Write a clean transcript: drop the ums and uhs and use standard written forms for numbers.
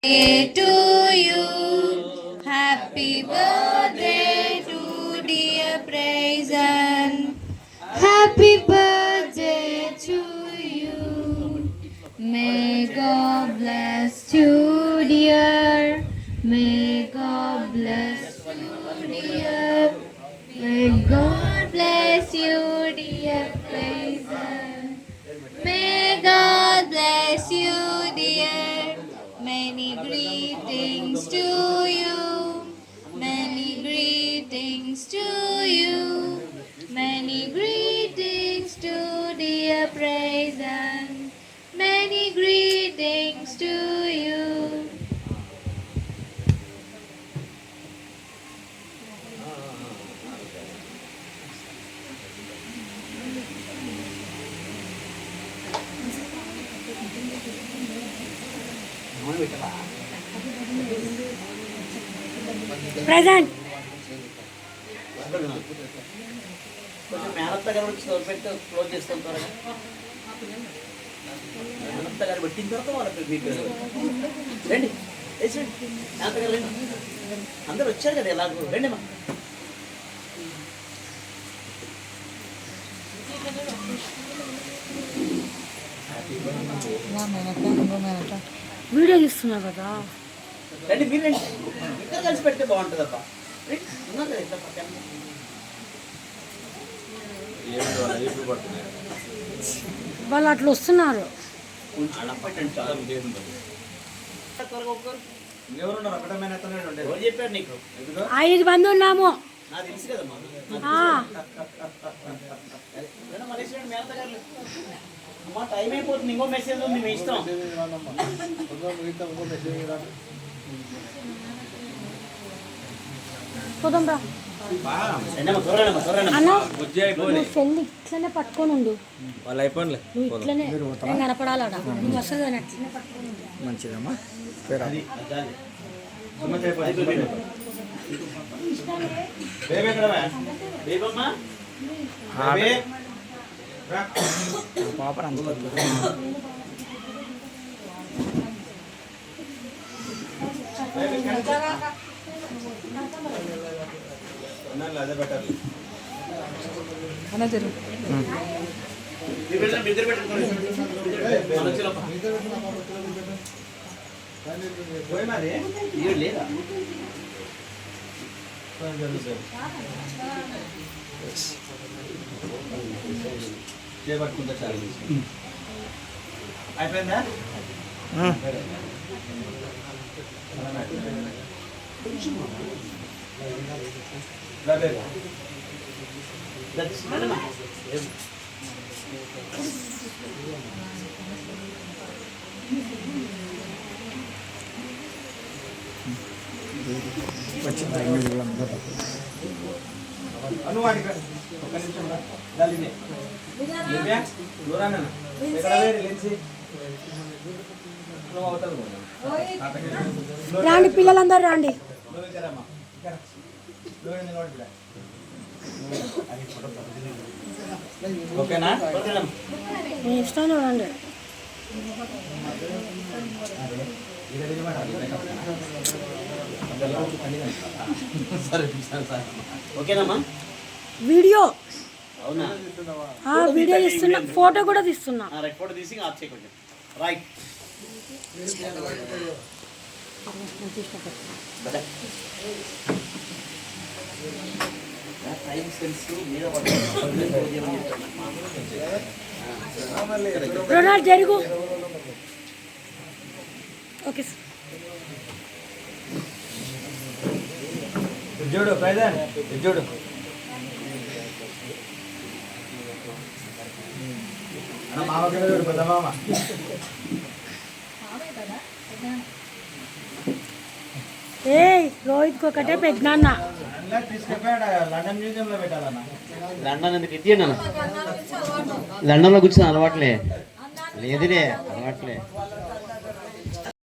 birthday to you. Happy birthday to dear Praisen. Happy birthday to you. May God bless you, dear. May God bless you, dear. May God bless you, dear Praisen. May God bless you, dear. Many greetings to you. Many greetings to you. Many greetings to dear Praisen. Many greetings to you. Present కొంచెం మేనత్త గారు పెట్టి close చేస్తాం త్వరగా. మేనత్త గారు పెట్టిన తర్వాత వాళ్ళకి మీకు రండి వేసండి. మేనత్త గారు రండి, అందరు వచ్చారు కదా ఎలాగో రండి మా. వీడియో తీస్తున్నా కదా. రండి మీరు రండి, ఇద్దరు కలిసి పెడితే బాగుంటుంది అబ్బా. ఉన్నారు కదా ఇట్లా పక్కన. వాళ్ళు అట్లా వస్తున్నారు. ఎవరు చెప్పారు నీకు? 5 మంది ఉన్నాము. నాకు తెలుసు కదమ్మా. అమ్మా టైం అయిపోతుంది, ఇంకో మెసేజ్ ఉంది, మీ ఇష్టం. పోదాంరా అన్న. నువ్వు సెల్ ఇట్లనే పట్టుకొని ఉండు. నువ్వు ఇట్లనే నేను కనపడాలట. నువ్వు వస్తుంది అని అట్లనే పట్టుకొని ఉండు. మంచిదమ్మా. పాప అన్న జరుగు. లేదా చేపట్టుకుంటా చాలు. అయిపోయిందా? రాండి పిల్లలందరూ రండి. ఓకేనా? మీ ఇష్టం చూడండి. ఓకేనమ్మా. వీడియో అవునా? వీడియో తీస్తున్నా, ఫోటో కూడా తీస్తున్నా. రైట్, ఫోటో తీసి ఆఫ్ చేయ కొంచెం. రైట్. రొనాల్డ్ జరుగు. Okay sir. చూడు ప్రైజెంట్ చూడు. మామకి చూడు, పెద్ద మామ. ఏ రోహిత్ ఒకటే పెద్దనాన్న. లండన్ మ్యూజియం లో పెట్టాలన్నా. లండన్ ఎందుకు ఇచ్చేయండి అన్న? లండన్లో కూర్చొని అలవాట్లే లేదులే, అలవాట్లే.